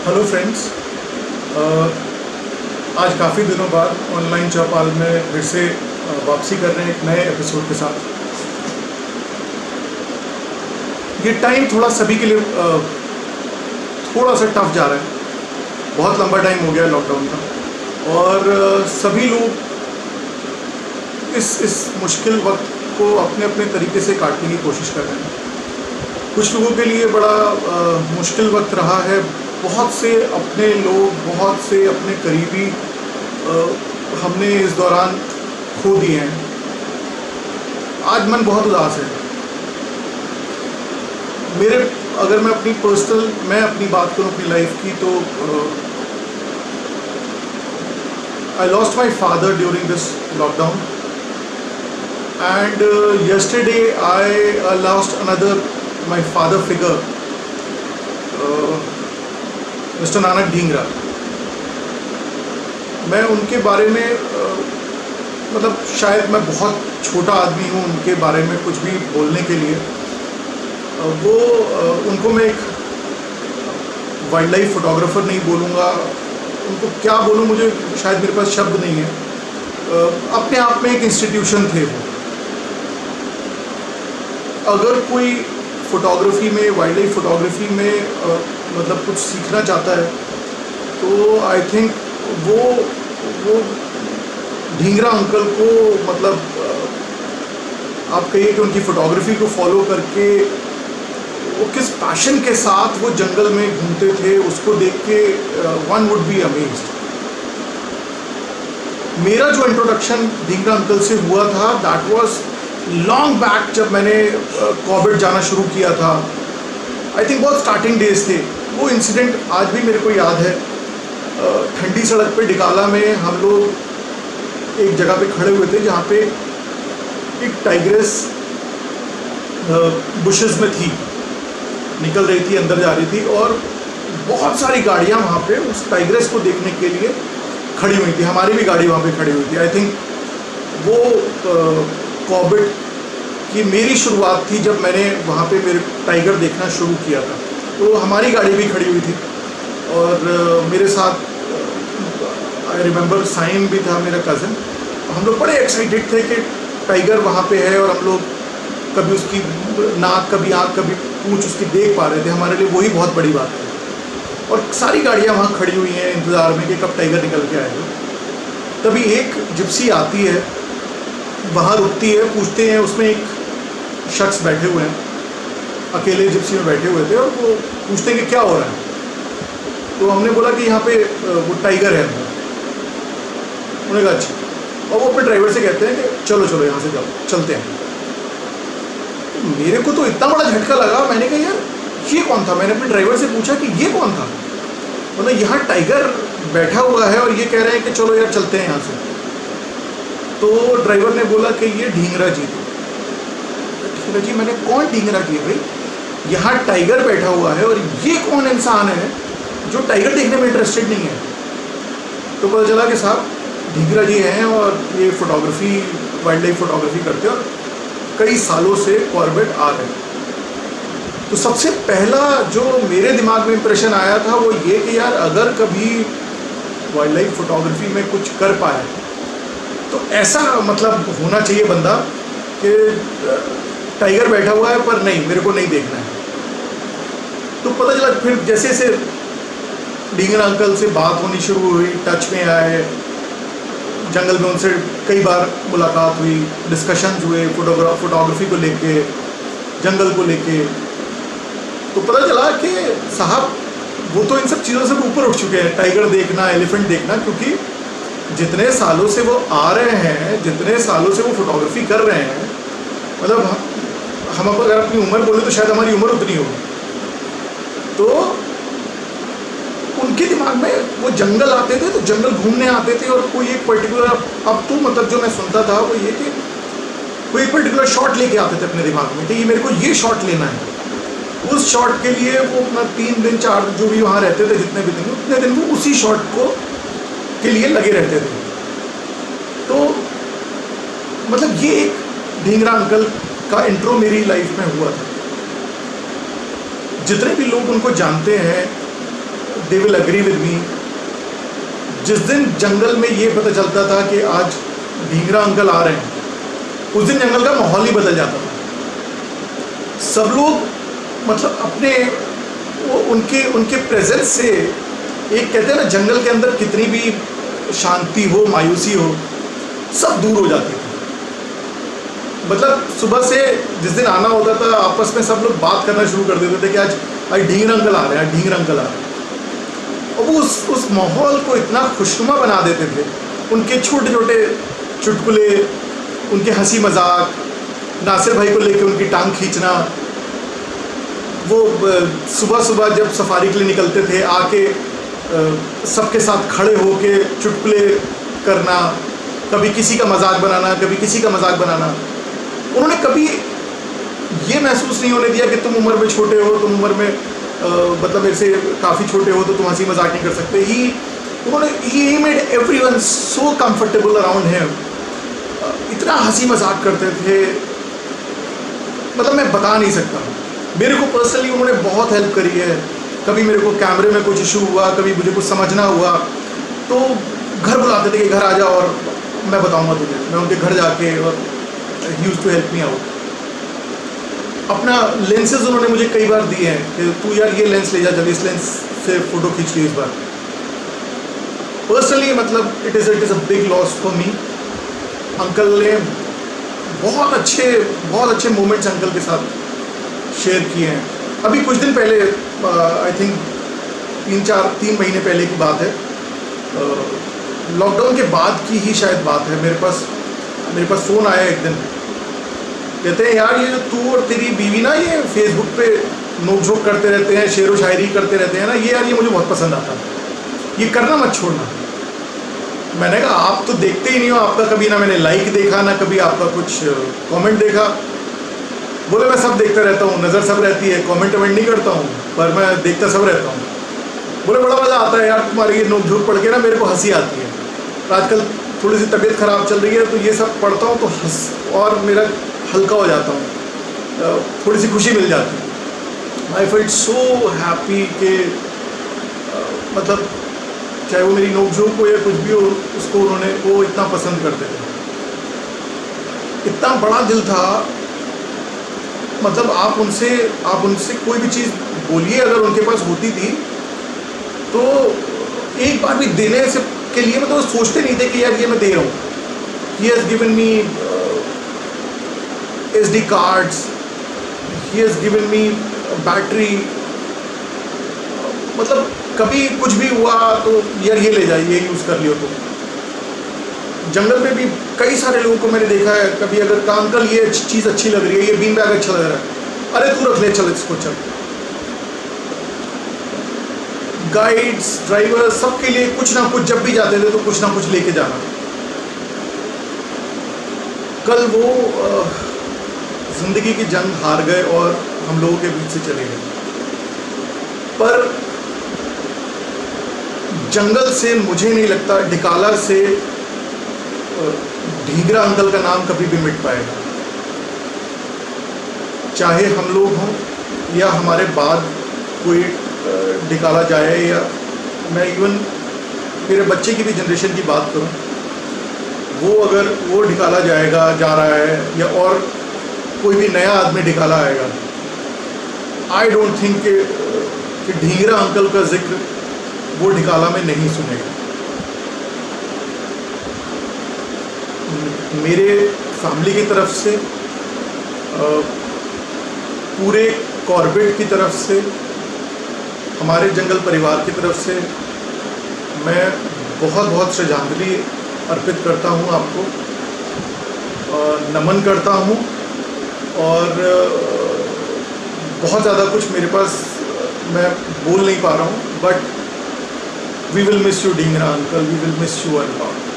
Hello friends. आज काफ़ी दिनों बाद ऑनलाइन चौपाल में फिर से वापसी कर रहे हैं एक नए एपिसोड के साथ। ये टाइम थोड़ा सभी के लिए थोड़ा सा टफ जा रहा है। बहुत लंबा टाइम हो गया लॉकडाउन का और सभी लोग इस मुश्किल वक्त को अपने अपने तरीके से काटने की कोशिश कर रहे हैं। कुछ लोगों के लिए बड़ा मुश्किल वक्त रहा है। बहुत से अपने लोग, बहुत से अपने करीबी हमने इस दौरान खो दिए हैं। आज मन बहुत उदास है। अगर मैं अपनी बात करूं अपनी लाइफ की, तो I lost my father during this lockdown and yesterday I lost another my father figure, mister Nanak Dhingra. मैं उनके बारे में मतलब शायद मैं बहुत छोटा आदमी हूँ उनके बारे में कुछ भी बोलने के लिए। उनको मैं एक वाइल्ड लाइफ फोटोग्राफर नहीं बोलूँगा, उनको क्या बोलूँ, मुझे शायद मेरे पास शब्द नहीं है। अपने आप में एक इंस्टीट्यूशन थे वो। अगर कोई फ़ोटोग्राफ़ी में, वाइल्ड लाइफ फ़ोटोग्राफ़ी में मतलब कुछ सीखना चाहता है तो आई थिंक वो ढींगरा अंकल को, मतलब आप कहिए कि उनकी फ़ोटोग्राफ़ी को फॉलो करके वो किस पैशन के साथ वो जंगल में घूमते थे, उसको देख के वन वुड बी अमेज्ड। मेरा जो इंट्रोडक्शन ढींगरा अंकल से हुआ था दैट वाज लॉन्ग बैक, जब मैंने कॉर्बेट जाना शुरू किया था। आई थिंक बहुत स्टार्टिंग डेज थे। वो इंसिडेंट आज भी मेरे को याद है। ठंडी सड़क पे डिकाला में हम लोग एक जगह पे खड़े हुए थे जहाँ पे एक टाइग्रेस बुशेस में थी, निकल रही थी, अंदर जा रही थी, और बहुत सारी गाड़ियाँ वहाँ पे उस टाइग्रेस को देखने के लिए खड़ी हुई थी। हमारी भी गाड़ी वहाँ पे खड़ी हुई थी। आई थिंक वो कॉर्बेट की मेरी शुरुआत थी जब मैंने वहाँ पे मेरे टाइगर देखना शुरू किया था। तो हमारी गाड़ी भी खड़ी हुई थी और मेरे साथ आई रिमेंबर साइम भी था, मेरा कज़न। हम लोग बड़े एक्साइटेड थे कि टाइगर वहाँ पे है और हम लोग कभी उसकी नाक, कभी आँख, कभी पूँछ उसकी देख पा रहे थे। हमारे लिए वही बहुत बड़ी बात थी। और सारी गाड़ियाँ वहाँ खड़ी हुई हैं इंतज़ार में कि कब टाइगर निकल के आएगा। तभी एक जिप्सी आती है, वहाँ रुकती है, पूछते हैं, उसमें एक शख्स बैठे हुए हैं, अकेले जिप्सी में बैठे हुए थे, और वो पूछते हैं कि क्या हो रहा है। तो हमने बोला कि यहाँ पे वो टाइगर है अंदर। उन्होंने कहा अच्छा। और वो अपने ड्राइवर से कहते हैं कि चलो चलो यहाँ से जाओ, चलते हैं। तो मेरे को तो इतना बड़ा झटका लगा। मैंने कहा यार ये कौन था। मैंने अपने ड्राइवर से पूछा कि ये कौन था, मतलब यहाँ टाइगर बैठा हुआ है और ये कह रहे हैं कि चलो यार चलते हैं यहाँ से। तो ड्राइवर ने बोला कि ये ढींगरा जी थे। ढींगरा जी? मैंने कौन ढींगरा जी है भाई? यहाँ टाइगर बैठा हुआ है और ये कौन इंसान है जो टाइगर देखने में इंटरेस्टेड नहीं है? तो पता चला कि साहब ढींगरा जी हैं और ये फ़ोटोग्राफ़ी, वाइल्ड लाइफ फ़ोटोग्राफ़ी करते हैं और कई सालों से कॉर्बेट आ रहे हैं। तो सबसे पहला जो मेरे दिमाग में इंप्रेशन आया था वो ये कि यार अगर कभी वाइल्ड लाइफ फ़ोटोग्राफ़ी में कुछ कर पाए तो ऐसा मतलब होना चाहिए बंदा कि टाइगर बैठा हुआ है पर नहीं, मेरे को नहीं देखना है। तो पता चला, फिर जैसे जैसे ढींगरा अंकल से बात होनी शुरू हुई, टच में आए, जंगल में उनसे कई बार मुलाकात हुई, डिस्कशंस हुए फोटोग्राफी को लेके, जंगल को लेके। तो पता चला कि साहब वो तो इन सब चीज़ों से ऊपर उठ चुके हैं, टाइगर देखना, एलिफेंट देखना, क्योंकि जितने सालों से वो आ रहे हैं, जितने सालों से वो फोटोग्राफी कर रहे हैं, मतलब हम अगर अपनी उम्र बोले तो शायद हमारी उम्र उतनी होगी। तो उनके दिमाग में वो जंगल आते थे तो जंगल घूमने आते थे, और कोई एक पर्टिकुलर, अब तो मतलब जो मैं सुनता था वो ये कि कोई एक पर्टिकुलर शॉट लेके आते थे अपने दिमाग में कि ये मेरे को ये शॉट लेना है। उस शॉट के लिए वो अपना 3 दिन 4 जो भी वहाँ रहते थे, जितने भी दिन, उतने दिन वो उसी शॉट को के लिए लगे रहते थे। तो मतलब ये एक ढींगरा अंकल का इंट्रो मेरी लाइफ में हुआ था। जितने भी लोग उनको जानते हैं they will agree with me, जिस दिन जंगल में ये पता चलता था कि आज ढींगरा अंकल आ रहे हैं, उस दिन जंगल का माहौल ही बदल जाता था। सब लोग मतलब अपने उनके प्रेजेंस से, एक कहते हैं ना जंगल के अंदर कितनी भी शांति हो, मायूसी हो, सब दूर हो जाती थी। मतलब सुबह से जिस दिन आना होता था, आपस में सब लोग बात करना शुरू कर देते थे कि आज ढींगरा अंकल आ रहे हैं, आज ढींगरा अंकल आ रहे हैं। और वो उस माहौल को इतना खुशनुमा बना देते थे। उनके छोटे छोटे चुटकुले, उनके हंसी मजाक, नासिर भाई को लेके उनकी टांग खींचना, वो सुबह सुबह जब सफारी के लिए निकलते थे, आके सबके साथ खड़े होके चुटकुले करना, कभी किसी का मजाक बनाना, कभी किसी का मजाक बनाना। उन्होंने कभी ये महसूस नहीं होने दिया कि तुम उम्र में छोटे हो, तुम उम्र में मतलब मेरे से काफ़ी छोटे हो तो तुम हंसी मजाक नहीं कर सकते। He made everyone so comfortable around him. इतना हंसी मजाक करते थे, मतलब मैं बता नहीं सकता। मेरे को पर्सनली उन्होंने बहुत हेल्प करी है। कभी मेरे को कैमरे में कुछ इशू हुआ, कभी मुझे कुछ समझना हुआ, तो घर बुलाते थे कि घर आ जाओ और मैं बताऊंगा तुझे। मैं उनके घर जाके, और he used to help me out. अपना लेंसेज उन्होंने मुझे कई बार दिए हैं कि तू यार ये लेंस ले जा, जब इस लेंस से फ़ोटो खींच ली इस बार। पर्सनली मतलब it is a big loss for me. Uncle ने बहुत अच्छे मोमेंट्स अंकल के साथ शेयर किए हैं। अभी कुछ दिन पहले, आई थिंक 3 महीने पहले की बात है, लॉकडाउन के बाद की ही शायद बात है। मेरे पास फ़ोन आया एक दिन, कहते हैं यार ये जो तू और तेरी बीवी ना ये फेसबुक पे नोक-झोंक करते रहते हैं, शेर व शायरी करते रहते हैं ना, ये यार ये मुझे बहुत पसंद आता है, ये करना मत छोड़ना। मैंने कहा आप तो देखते ही नहीं हो, आपका कभी ना मैंने लाइक देखा, ना कभी आपका कुछ कमेंट देखा। बोले मैं सब देखता रहता हूँ, नज़र सब रहती है, कमेंट नहीं करता हूँ, पर मैं देखता सब रहता हूँ। बोले बड़ा मज़ा आता है यार तुम्हारी ये नोक-झोंक पढ़ के ना, मेरे को हंसी आती है। तो आजकल थोड़ी सी तबीयत ख़राब चल रही है, तो ये सब पढ़ता हूँ तो और मेरा हल्का हो जाता हूँ, थोड़ी सी खुशी मिल जाती है। आई फेल्ट सो हैप्पी कि मतलब चाहे वो मेरी नोक-झोंक हो या कुछ भी हो, उसको वो इतना पसंद करते थे। इतना बड़ा दिल था, मतलब आप उनसे कोई भी चीज़ बोलिए, अगर उनके पास होती थी तो एक बार भी देने से के लिए मतलब सोचते नहीं थे कि यार ये मैं दे रहा हूँ। He has given me SD cards, he has given me battery. मतलब कभी कुछ भी हुआ तो यार ये ले जाइए, यूज़ कर लियो। तो जंगल में भी कई सारे लोगों को मैंने देखा है, कभी अगर अंकल ये चीज़ अच्छी लग रही है, ये बीन बैग अच्छा लग रहा है, अरे तू रख ले, चल इसको चल। गाइड्स, ड्राइवर, सबके लिए कुछ ना कुछ, जब भी जाते थे तो कुछ ना कुछ लेके जाना। कल वो ज़िंदगी की जंग हार गए और हम लोगों के बीच से चले गए, पर जंगल से मुझे नहीं लगता, ढिकाला से ढींगरा अंकल का नाम कभी भी मिट पाएगा। चाहे हम लोग हों या हमारे बाद कोई ढिकाला जाए, या मैं इवन मेरे बच्चे की भी जनरेशन की बात करूं, वो अगर वो ढिकाला जाएगा, जा रहा है, या और कोई भी नया आदमी ढिकाला आएगा, आई डोंट थिंक कि ढींगरा अंकल का जिक्र वो ढिकाला में नहीं सुनेगा। मेरे फैमिली की तरफ से, पूरे कॉर्बेट की तरफ से, हमारे जंगल परिवार की तरफ से मैं बहुत श्रद्धांजलि अर्पित करता हूँ आपको, नमन करता हूँ। और बहुत ज़्यादा कुछ मेरे पास मैं बोल नहीं पा रहा हूँ, but we will miss you Dhingra uncle, we will miss you a lot.